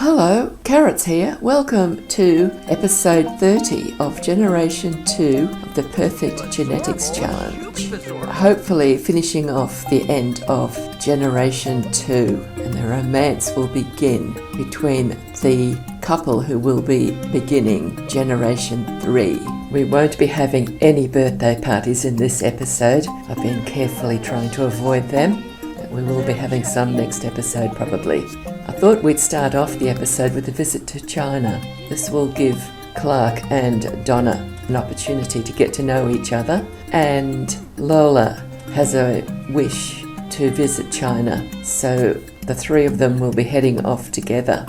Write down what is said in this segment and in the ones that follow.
Hello, Carrots here. Welcome to episode 30 of Generation 2 of the Perfect Genetics Challenge. Hopefully finishing off the end of Generation 2, and the romance will begin between the couple who will be beginning Generation 3. We won't be having any birthday parties in this episode. I've been carefully trying to avoid them. We will be having some next episode probably. I thought we'd start off the episode with a visit to China. This will give Clark and Donna an opportunity to get to know each other, and Lola has a wish to visit China, so the three of them will be heading off together.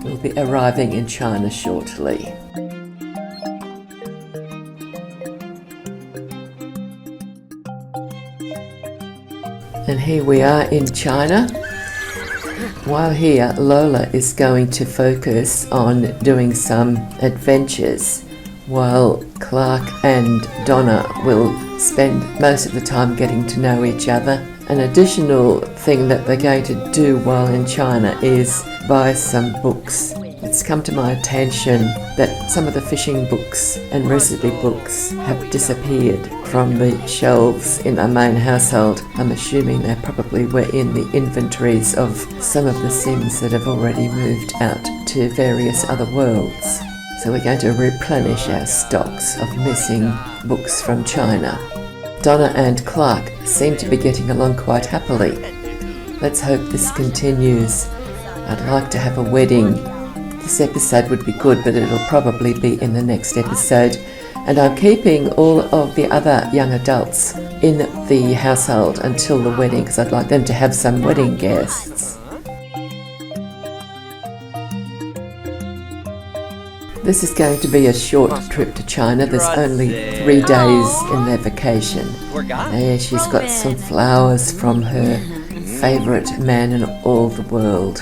We'll be arriving in China shortly. And here we are in China. While here, Lola is going to focus on doing some adventures, while Clark and Donna will spend most of the time getting to know each other. An additional thing that they're going to do while in China is buy some books. It's come to my attention that some of the fishing books and recipe books have disappeared from the shelves in our main household. I'm assuming they probably were in the inventories of some of the Sims that have already moved out to various other worlds. So we're going to replenish our stocks of missing books from China. Donna and Clark seem to be getting along quite happily. Let's hope this continues. I'd like to have a wedding. This episode would be good, but it'll probably be in the next episode. And I'm keeping all of the other young adults in the household until the wedding, because I'd like them to have some wedding guests. This is going to be a short trip to China. There's only 3 days in their vacation. And she's got some flowers from her favourite man in all the world.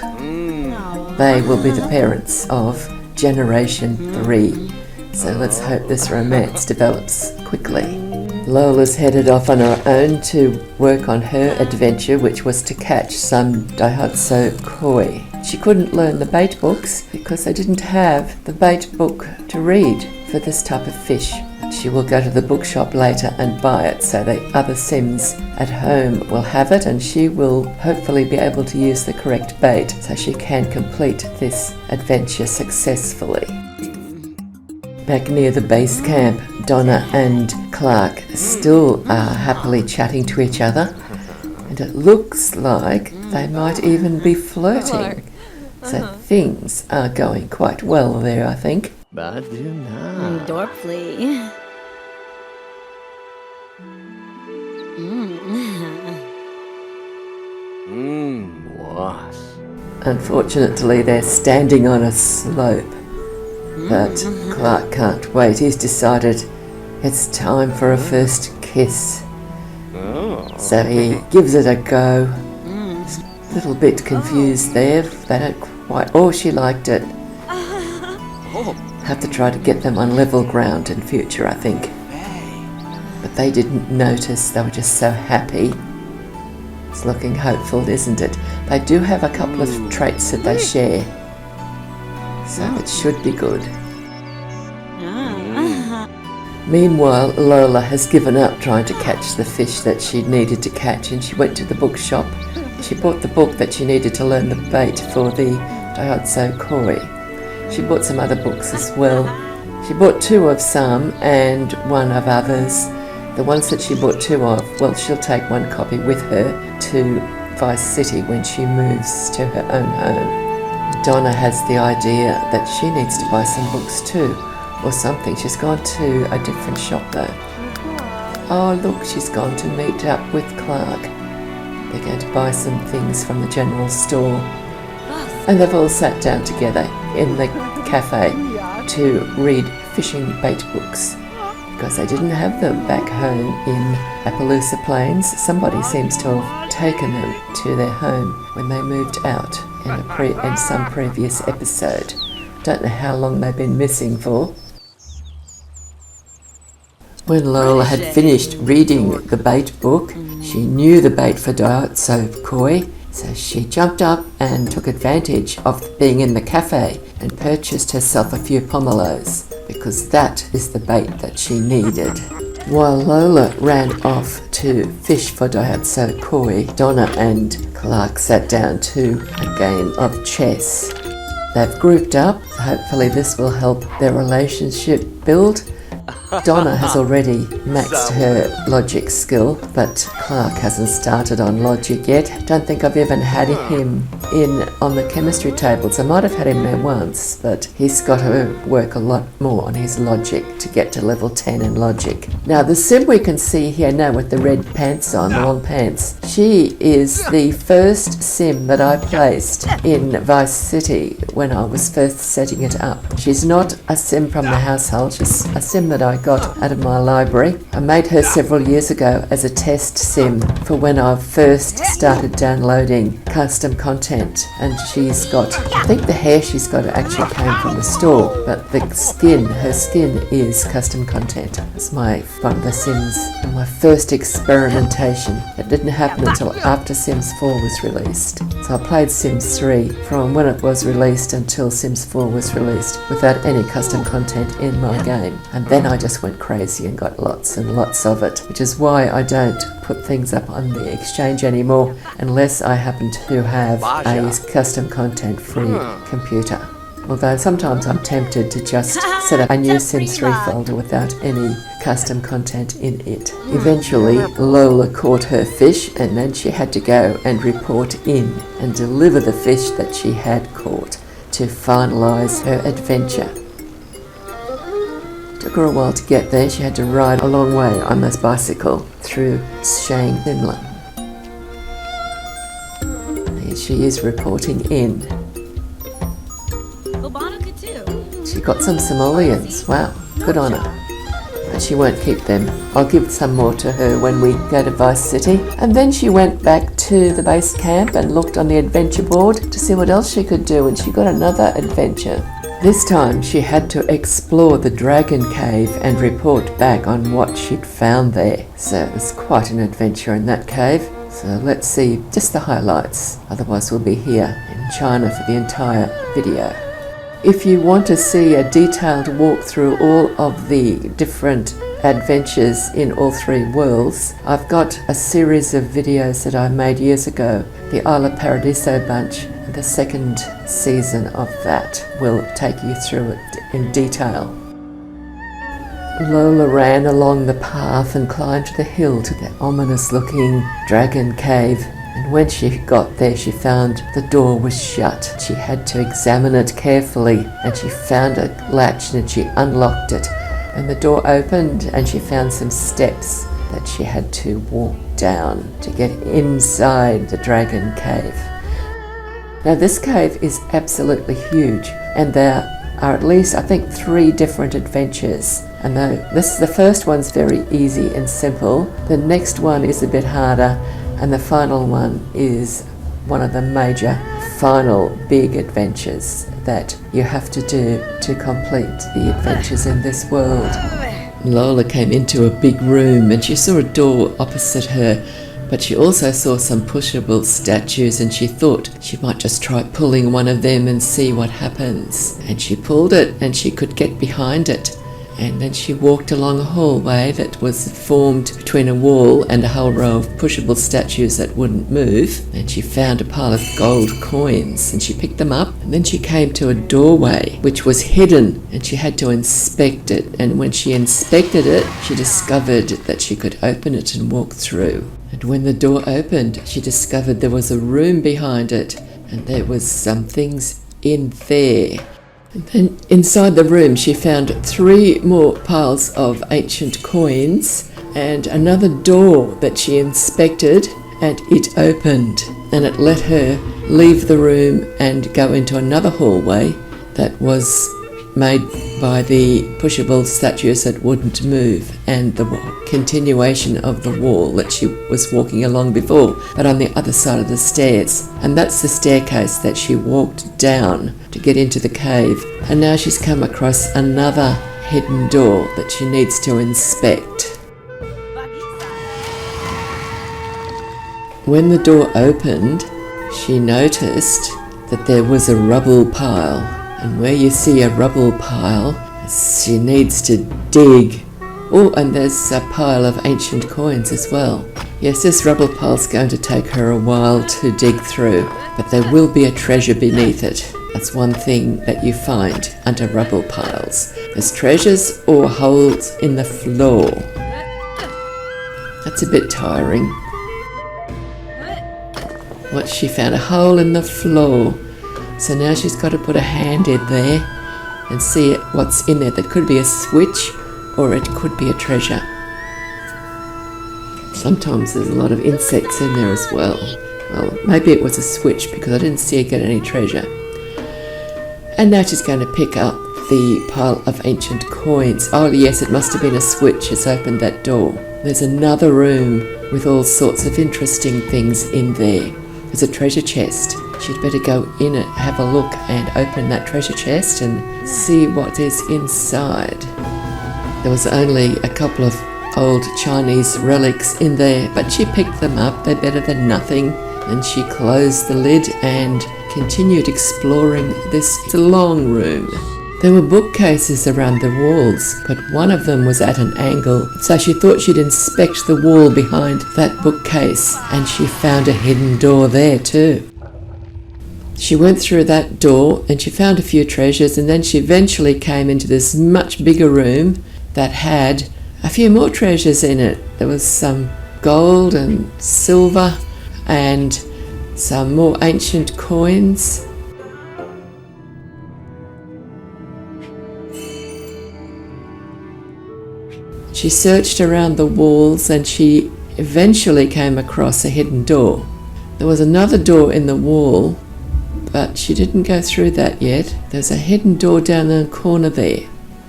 They will be the parents of Generation 3. So let's hope this romance develops quickly. Lola's headed off on her own to work on her adventure, which was to catch some Daihatsu koi. She couldn't learn the bait books because they didn't have the bait book to read for this type of fish. She will go to the bookshop later and buy it, so the other Sims at home will have it, and she will hopefully be able to use the correct bait so she can complete this adventure successfully. Back near the base camp, Donna and Clark still are happily chatting to each other, and it looks like they might even be flirting. So things are going quite well there, I think. Dorply. Unfortunately, they're standing on a slope, but Clark can't wait. He's decided it's time for a first kiss. So he gives it a go. A little bit confused there. They don't quite... Oh, she liked it. Have to try to get them on level ground in future, I think. But they didn't notice. They were just so happy. It's looking hopeful, isn't it? They do have a couple of traits that they share, so it should be good. Meanwhile, Lola has given up trying to catch the fish that she needed to catch, and she went to the bookshop. She bought the book that she needed to learn the bait for the Daihatsu koi. She bought some other books as well. She bought 2 of some and 1 of others. The ones that she bought 2 of, well, she'll take 1 copy with her to Vice City when she moves to her own home. Donna has the idea that she needs to buy some books too, or something. She's gone to a different shop though. Oh look, she's gone to meet up with Clark. They're going to buy some things from the general store. And they've all sat down together in the cafe to read fishing bait books, because they didn't have them back home in Appaloosa Plains. Somebody seems to have taken them to their home when they moved out in some previous episode. Don't know how long they've been missing for. When Lola had finished reading the bait book, she knew the bait for Daihatsu koi, So she jumped up and took advantage of being in the cafe and purchased herself a few pomelos, because that is the bait that she needed. While Lola ran off to fish for Daihatsu Koi, Donna and Clark sat down to a game of chess. They've grouped up, so hopefully this will help their relationship build. Donna has already maxed her logic skill, but Clark hasn't started on logic yet. Don't think I've even had him in on the chemistry tables. I might have had him there once, but he's got to work a lot more on his logic to get to level 10 in logic. Now the sim we can see here now with the red pants on, the long pants, she is the first sim that I placed in Vice City when I was first setting it up. She's not a sim from the household, she's a sim that I got out of my library. I made her several years ago as a test sim for when I first started downloading custom content, and she's got, I think the hair she's got actually came from the store, but the skin, her skin is custom content. It's one of the Sims and my first experimentation. It didn't happen until after Sims 4 was released. So I played Sims 3 from when it was released until Sims 4 was released without any custom content in my game, and then I just went crazy and got lots and lots of it, which is why I don't put things up on the exchange anymore unless I happen to have a custom content free computer. Although sometimes I'm tempted to just set up a new Sims 3 folder without any custom content in it. Eventually Lola caught her fish, and then she had to go and report in and deliver the fish that she had caught to finalise her adventure. Took her a while to get there. She had to ride a long way on this bicycle through Shang Simla. Here she is reporting in. She got some simoleons. Wow, good on her. But she won't keep them. I'll give some more to her when we go to Vice City. And then she went back to the base camp and looked on the adventure board to see what else she could do, and she got another adventure. This time she had to explore the dragon cave and report back on what she'd found there. So it was quite an adventure in that cave. So let's see just the highlights, otherwise we'll be here in China for the entire video. If you want to see a detailed walk through all of the different adventures in all three worlds, I've got a series of videos that I made years ago, the Isle of Paradiso bunch, and the second season of that will take you through it in detail. Lola ran along the path and climbed the hill to the ominous looking dragon cave. And when she got there, she found the door was shut. She had to examine it carefully, and she found a latch and she unlocked it. And the door opened and she found some steps that she had to walk down to get inside the dragon cave. Now this cave is absolutely huge, and there are at least, I think, 3 different adventures. And the first one's very easy and simple. The next one is a bit harder, and the final one is one of the major final big adventures that you have to do to complete the adventures in this world. Lola came into a big room and she saw a door opposite her, but she also saw some pushable statues, and she thought she might just try pulling one of them and see what happens. And she pulled it and she could get behind it. And then she walked along a hallway that was formed between a wall and a whole row of pushable statues that wouldn't move. And she found a pile of gold coins and she picked them up. And then she came to a doorway which was hidden, and she had to inspect it. And when she inspected it, she discovered that she could open it and walk through. And when the door opened, she discovered there was a room behind it, and there was some things in there. And then inside the room she found 3 more piles of ancient coins and another door that she inspected, and it opened, and it let her leave the room and go into another hallway that was made by the pushable statues that wouldn't move, and the continuation of the wall that she was walking along before, but on the other side of the stairs. And that's the staircase that she walked down to get into the cave. And now she's come across another hidden door that she needs to inspect. When the door opened, she noticed that there was a rubble pile. And where you see a rubble pile, she needs to dig. Oh, and there's a pile of ancient coins as well. Yes, this rubble pile's going to take her a while to dig through, but there will be a treasure beneath it. That's one thing that you find under rubble piles. There's treasures or holes in the floor. That's a bit tiring. What she found? A hole in the floor. So now she's got to put a hand in there and see what's in there. That could be a switch or it could be a treasure. Sometimes there's a lot of insects in there as well. Well, maybe it was a switch because I didn't see her get any treasure. And now she's going to pick up the pile of ancient coins. Oh yes, it must have been a switch. It's opened that door. There's another room with all sorts of interesting things in there. There's a treasure chest. She'd better go in and have a look and open that treasure chest and see what is inside. There was only a couple of old Chinese relics in there, but she picked them up. They're better than nothing. And she closed the lid and continued exploring this long room. There were bookcases around the walls, but one of them was at an angle, so she thought she'd inspect the wall behind that bookcase, and she found a hidden door there too. She went through that door and she found a few treasures, and then she eventually came into this much bigger room that had a few more treasures in it. There was some gold and silver and some more ancient coins. She searched around the walls and she eventually came across a hidden door. There was another door in the wall, but she didn't go through that yet. There's a hidden door down in the corner there.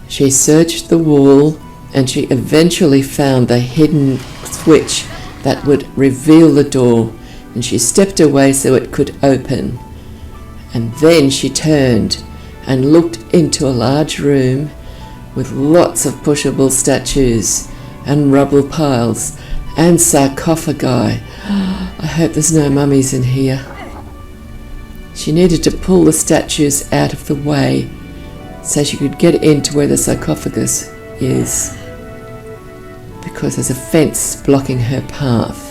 She searched the wall and she eventually found the hidden switch that would reveal the door, and she stepped away so it could open. And then she turned and looked into a large room with lots of pushable statues and rubble piles and sarcophagi. I hope there's no mummies in here. She needed to pull the statues out of the way so she could get into where the sarcophagus is, because there's a fence blocking her path.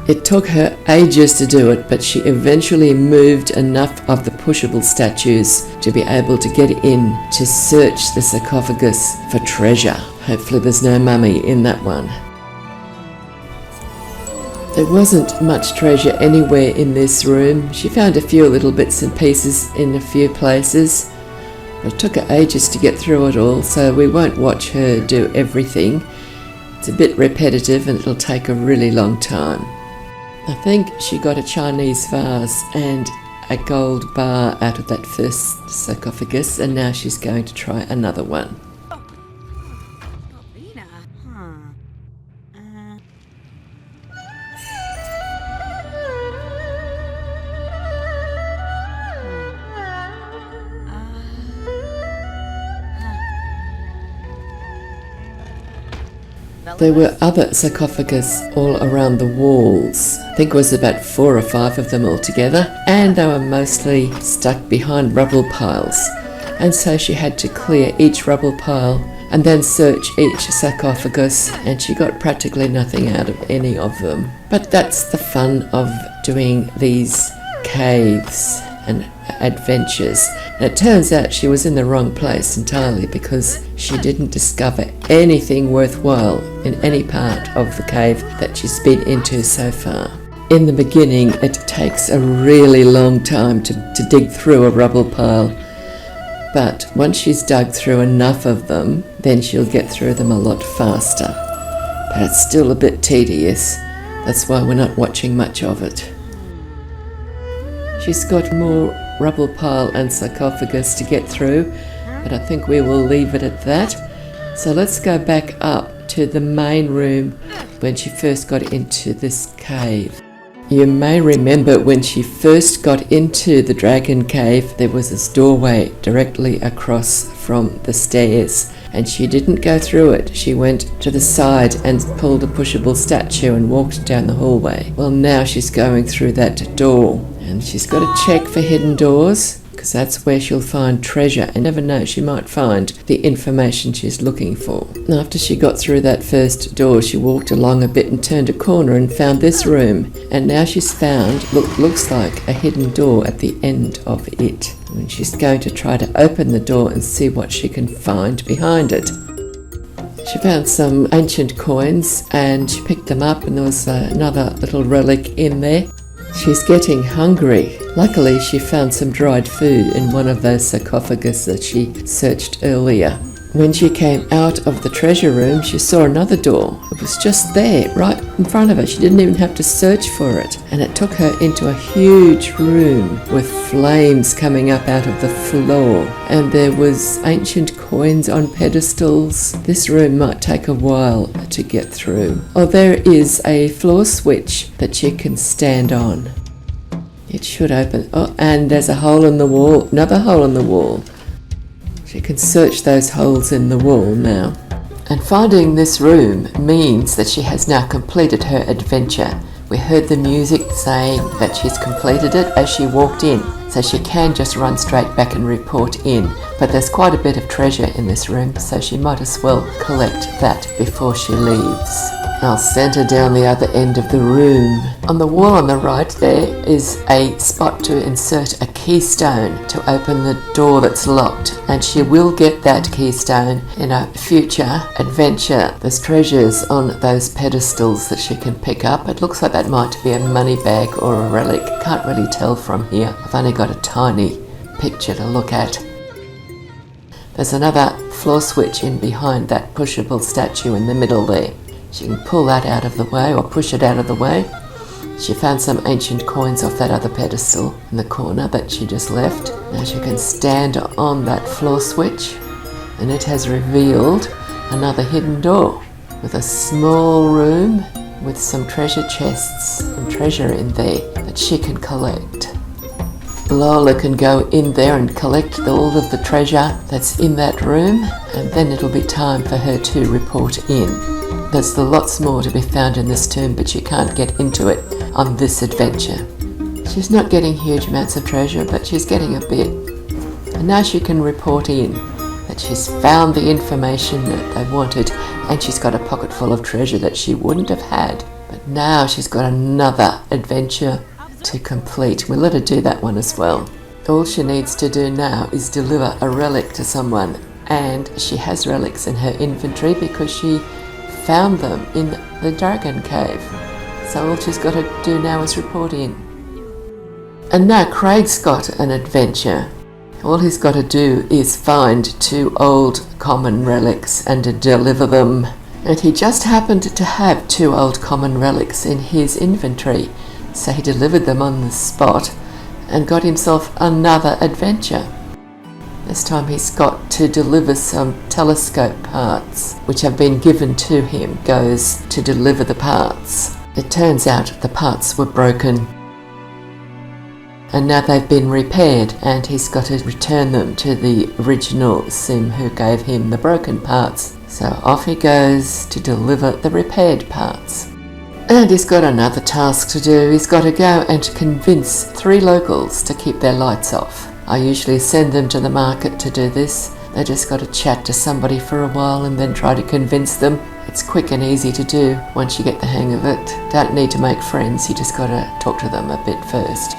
It took her ages to do it, but she eventually moved enough of the pushable statues to be able to get in to search the sarcophagus for treasure. Hopefully there's no mummy in that one. There wasn't much treasure anywhere in this room. She found a few little bits and pieces in a few places, but it took her ages to get through it all, so we won't watch her do everything. It's a bit repetitive and it'll take a really long time. I think she got a Chinese vase and a gold bar out of that first sarcophagus, and now she's going to try another one. There were other sarcophagus all around the walls. I think it was about 4 or 5 of them altogether, and they were mostly stuck behind rubble piles. And so she had to clear each rubble pile and then search each sarcophagus, and she got practically nothing out of any of them. But that's the fun of doing these caves and adventures. And it turns out she was in the wrong place entirely, because she didn't discover anything worthwhile in any part of the cave that she's been into so far. In the beginning, it takes a really long time to dig through a rubble pile, but once she's dug through enough of them, then she'll get through them a lot faster. But it's still a bit tedious. That's why we're not watching much of it. She's got more rubble pile and sarcophagus to get through, but I think we will leave it at that. So let's go back up to the main room when she first got into this cave. You may remember when she first got into the dragon cave, there was this doorway directly across from the stairs, and she didn't go through it. She went to the side and pulled a pushable statue and walked down the hallway. Well, now she's going through that door, and she's got to check for hidden doors, because that's where she'll find treasure. And never know, she might find the information she's looking for. After she got through that first door, she walked along a bit and turned a corner and found this room. And now she's found, looks like a hidden door at the end of it. And she's going to try to open the door and see what she can find behind it. She found some ancient coins and she picked them up, and there was another little relic in there. She's getting hungry. Luckily, she found some dried food in one of those sarcophagus that she searched earlier. When she came out of the treasure room, she saw another door. It was just there, right in front of her. She didn't even have to search for it. And it took her into a huge room with flames coming up out of the floor. And there was ancient coins on pedestals. This room might take a while to get through. Oh, there is a floor switch that she can stand on. It should open. Oh, and there's a hole in the wall. Another hole in the wall. She can search those holes in the wall now. And finding this room means that she has now completed her adventure. We heard the music saying that she's completed it as she walked in, so she can just run straight back and report in. But there's quite a bit of treasure in this room, so she might as well collect that before she leaves. I'll send her down the other end of the room. On the wall on the right there is a spot to insert a keystone to open the door that's locked, and she will get that keystone in a future adventure. There's treasures on those pedestals that she can pick up. It looks like that might be a money bag or a relic. Can't really tell from here. I've only got a tiny picture to look at. There's another floor switch in behind that pushable statue in the middle there. She can pull that out of the way or push it out of the way. She found some ancient coins off that other pedestal in the corner that she just left. Now she can stand on that floor switch, and it has revealed another hidden door with a small room with some treasure chests and treasure in there that she can collect. Lola can go in there and collect all of the treasure that's in that room, and then it'll be time for her to report in. There's lots more to be found in this tomb, but she can't get into it on this adventure. She's not getting huge amounts of treasure, but she's getting a bit. And now she can report in that she's found the information that they wanted, and she's got a pocket full of treasure that she wouldn't have had. But now she's got another adventure to complete. We'll let her do that one as well. All she needs to do now is deliver a relic to someone, and she has relics in her inventory because she found them in the dragon cave. So all she's got to do now is report in. And now Craig's got an adventure. All he's got to do is find 2 old common relics and to deliver them. And he just happened to have 2 old common relics in his inventory, so he delivered them on the spot and got himself another adventure. This time he's got to deliver some telescope parts, which have been given to him. Goes to deliver the parts. It turns out the parts were broken, and now they've been repaired, and he's got to return them to the original Sim who gave him the broken parts. So off he goes to deliver the repaired parts. And he's got another task to do. He's got to go and convince 3 locals to keep their lights off. I usually send them to the market to do this. They just got to chat to somebody for a while and then try to convince them. It's quick and easy to do once you get the hang of it. Don't need to make friends, you just got to talk to them a bit first.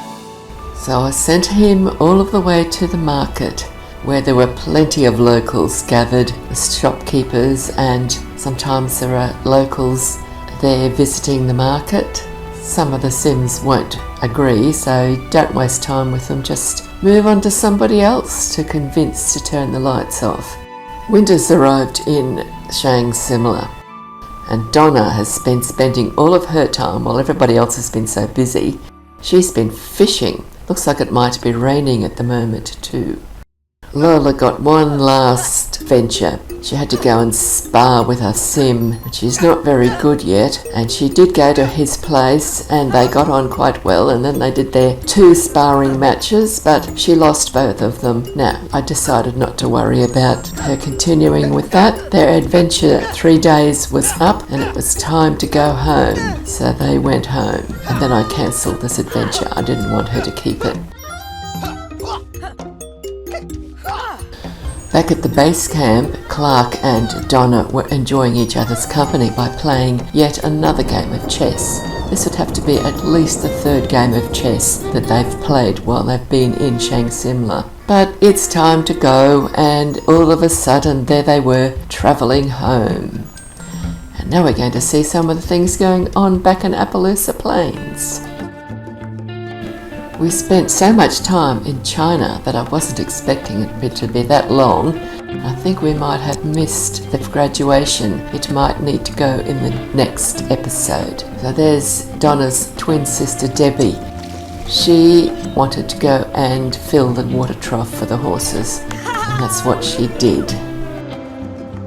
So I sent him all of the way to the market, where there were plenty of locals gathered, shopkeepers, and sometimes there are locals there visiting the market. Some of the Sims won't agree, so don't waste time with them, just move on to somebody else to convince to turn the lights off. Winter's arrived in Shang Simla, and Donna has been spending all of her time while everybody else has been so busy. She's been fishing. Looks like it might be raining at the moment too. Lola got one last venture. She had to go and spar with her sim. She's not very good yet, and she did go to his place and they got on quite well, and then they did their 2 sparring matches, but she lost both of them. Now, I decided not to worry about her continuing with that. Their adventure 3 days was up and it was time to go home, so they went home. And then I cancelled this adventure. I didn't want her to keep it. Back at the base camp, Clark and Donna were enjoying each other's company by playing yet another game of chess. This would have to be at least the 3rd game of chess that they've played while they've been in Shang Simla. But it's time to go, and all of a sudden there they were, travelling home. And now we're going to see some of the things going on back in Appaloosa Plains. We spent so much time in China that I wasn't expecting it to be that long. I think we might have missed the graduation. It might need to go in the next episode. So there's Donna's twin sister Debbie. She wanted to go and fill the water trough for the horses, and that's what she did.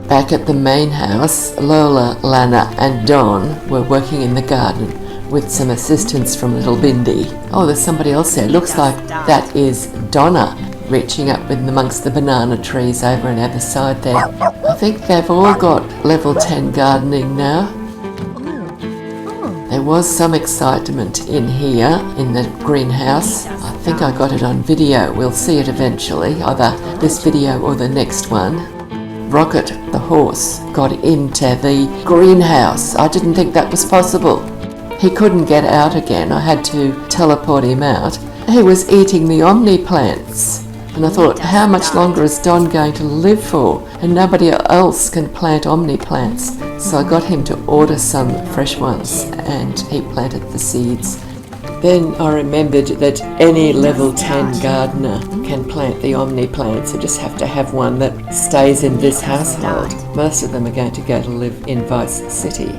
Back at the main house, Lola, Lana and Don were working in the garden with some assistance from little Bindi. Oh, there's somebody else there. Looks like that is Donna reaching up in amongst the banana trees over on the other side there. I think they've all got level 10 gardening now. There was some excitement in here in the greenhouse. I think I got it on video. We'll see it eventually, either this video or the next one. Rocket, the horse, got into the greenhouse. I didn't think that was possible. He couldn't get out again. I had to teleport him out. He was eating the omni plants. And I thought, how much longer is Don going to live for? And nobody else can plant omni plants. So I got him to order some fresh ones and he planted the seeds. Then I remembered that any level 10 gardener can plant the omni plants. You just have to have one that stays in this household. Most of them are going to go to live in Vice City.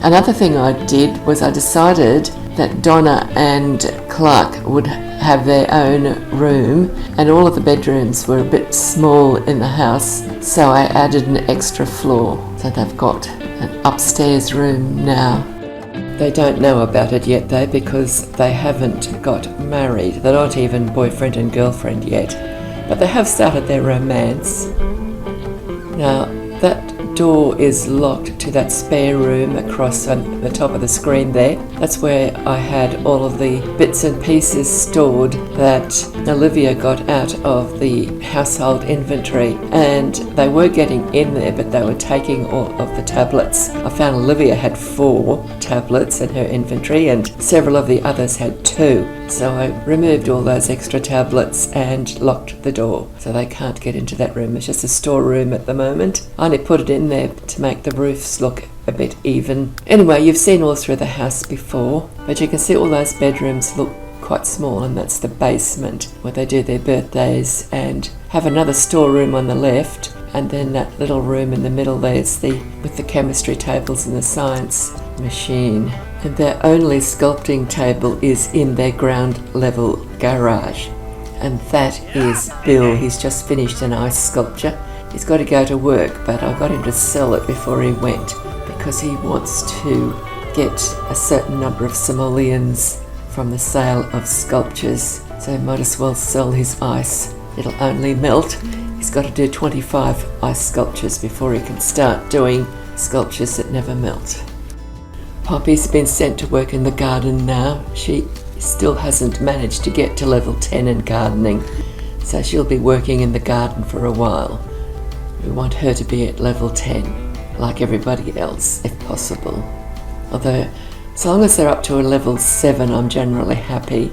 Another thing I did was I decided that Donna and Clark would have their own room, and all of the bedrooms were a bit small in the house, so I added an extra floor. So they've got an upstairs room now. They don't know about it yet though, because they haven't got married. They're not even boyfriend and girlfriend yet, but they have started their romance. Now that door is locked to that spare room across on the top of the screen there. That's where I had all of the bits and pieces stored that Olivia got out of the household inventory, and they were getting in there, but they were taking all of the tablets. I found Olivia had 4 tablets in her inventory and several of the others had 2. So I removed all those extra tablets and locked the door so they can't get into that room. It's just a storeroom at the moment. I only put it in there to make the roofs look a bit even. Anyway, you've seen all through the house before, but you can see all those bedrooms look quite small, and that's the basement where they do their birthdays, and have another storeroom on the left, and then that little room in the middle there's with the chemistry tables and the science machine. And their only sculpting table is in their ground level garage, and that is Bill. He's just finished an ice sculpture. He's got to go to work, but I got him to sell it before he went because he wants to get a certain number of simoleons from the sale of sculptures, so he might as well sell his ice. It'll only melt. He's got to do 25 ice sculptures before he can start doing sculptures that never melt. Poppy's been sent to work in the garden now. She still hasn't managed to get to level 10 in gardening, so she'll be working in the garden for a while. We want her to be at level 10, like everybody else, if possible. Although, as long as they're up to a level 7, I'm generally happy,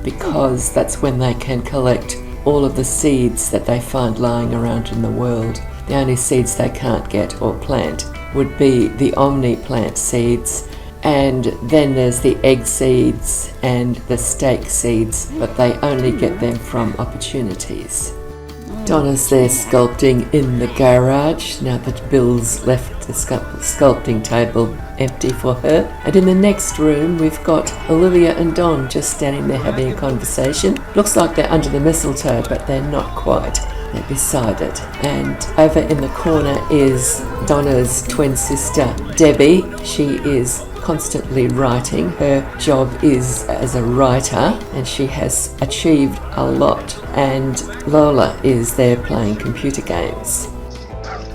because that's when they can collect all of the seeds that they find lying around in the world. The only seeds they can't get or plant would be the omni plant seeds, and then there's the egg seeds and the steak seeds, but they only get them from opportunities. Donna's there sculpting in the garage now that Bill's left the sculpting table empty for her. And in the next room we've got Olivia and Don just standing there having a conversation. Looks like they're under the mistletoe, but they're not quite. They're beside it. And over in the corner is Donna's twin sister Debbie. She is constantly writing. Her job is as a writer and she has achieved a lot. And Lola is there playing computer games.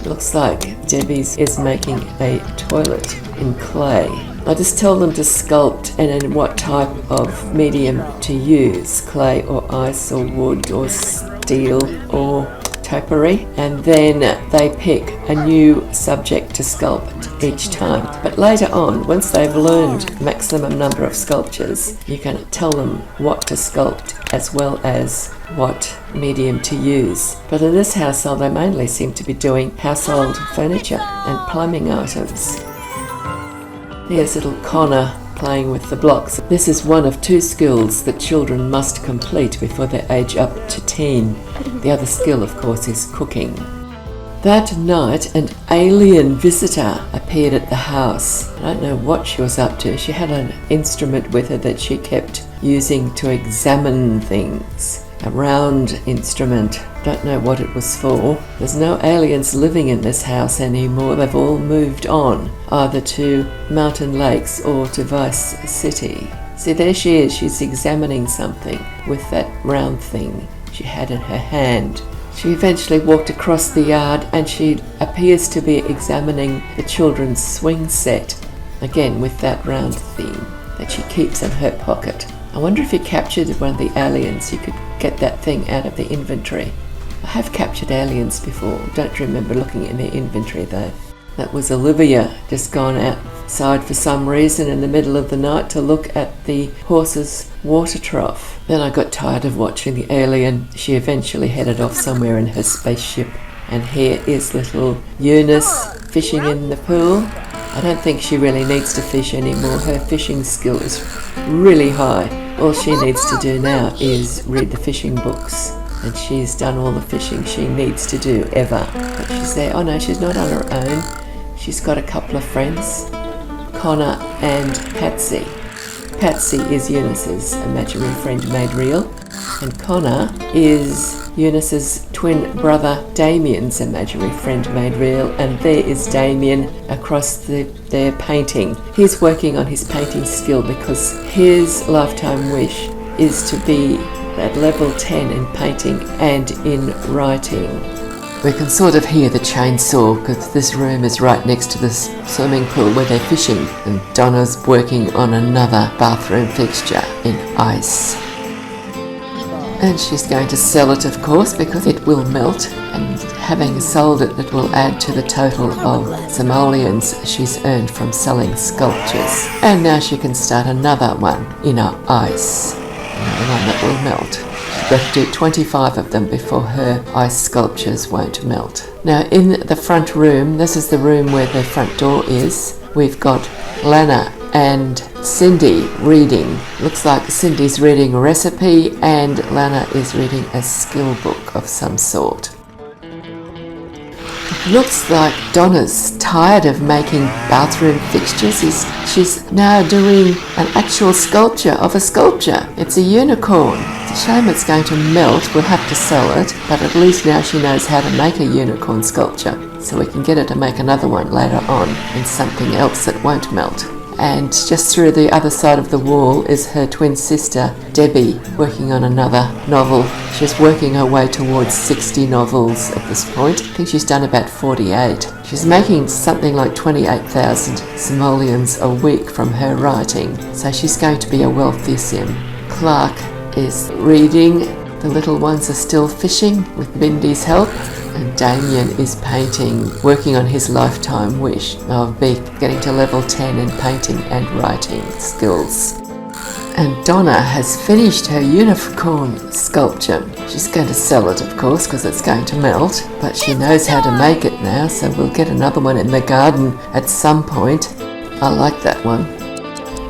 Looks like Debbie's is making a toilet in clay. I just tell them to sculpt and in what type of medium to use, clay or ice or wood or steel or topiary, and then they pick a new subject to sculpt each time. But later on, once they've learned maximum number of sculptures, you can tell them what to sculpt as well as what medium to use. But in this household, they mainly seem to be doing household furniture and plumbing items. Here's little Connor playing with the blocks. This is one of 2 skills that children must complete before they age up to teen. The other skill, of course, is cooking. That night, an alien visitor appeared at the house. I don't know what she was up to. She had an instrument with her that she kept using to examine things. A round instrument. Don't know what it was for. There's no aliens living in this house anymore. They've all moved on, either to Mountain Lakes or to Vice City. See, there she is. She's examining something with that round thing she had in her hand. She eventually walked across the yard and she appears to be examining the children's swing set, again with that round thing that she keeps in her pocket. I wonder if you captured one of the aliens, you could get that thing out of the inventory. I have captured aliens before, don't remember looking in their inventory though. That was Olivia, just gone outside for some reason in the middle of the night to look at the horse's water trough. Then I got tired of watching the alien. She eventually headed off somewhere in her spaceship. And here is little Eunice fishing in the pool. I don't think she really needs to fish anymore. Her fishing skill is really high. All she needs to do now is read the fishing books. And she's done all the fishing she needs to do ever. But she's there. Oh no, she's not on her own. She's got a couple of friends, Connor and Patsy. Patsy is Eunice's imaginary friend made real. And Connor is Eunice's twin brother Damien's imaginary friend made real, and there is Damien across their painting. He's working on his painting skill because his lifetime wish is to be at level 10 in painting and in writing. We can sort of hear the chainsaw because this room is right next to this swimming pool where they're fishing, and Donna's working on another bathroom fixture in ice. And she's going to sell it, of course, because it will melt, and having sold it, it will add to the total of simoleons she's earned from selling sculptures. And now she can start another one in ice, another one that will melt. She's got to do 25 of them before her ice sculptures won't melt. Now in the front room, this is the room where the front door is, we've got Lana and Cindy reading. Looks like Cindy's reading a recipe and Lana is reading a skill book of some sort. It looks like Donna's tired of making bathroom fixtures. She's now doing an actual sculpture of a sculpture. It's a unicorn. It's a shame it's going to melt. We'll have to sell it, but at least now she knows how to make a unicorn sculpture. So we can get her to make another one later on in something else that won't melt. And just through the other side of the wall is her twin sister, Debbie, working on another novel. She's working her way towards 60 novels at this point. I think she's done about 48. She's making something like 28,000 simoleons a week from her writing, so she's going to be a wealthissime. Clark is reading. The little ones are still fishing with Mindy's help. And Damien is painting, working on his lifetime wish of getting to level 10 in painting and writing skills. And Donna has finished her unicorn sculpture. She's going to sell it, of course, because it's going to melt, but she knows how to make it now, so we'll get another one in the garden at some point. I like that one.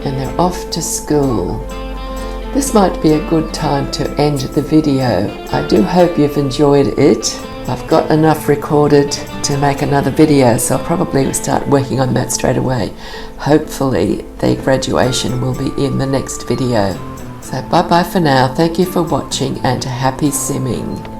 And they're off to school. This might be a good time to end the video. I do hope you've enjoyed it. I've got enough recorded to make another video, so I'll probably start working on that straight away. Hopefully the graduation will be in the next video. So bye bye for now. Thank you for watching and happy simming.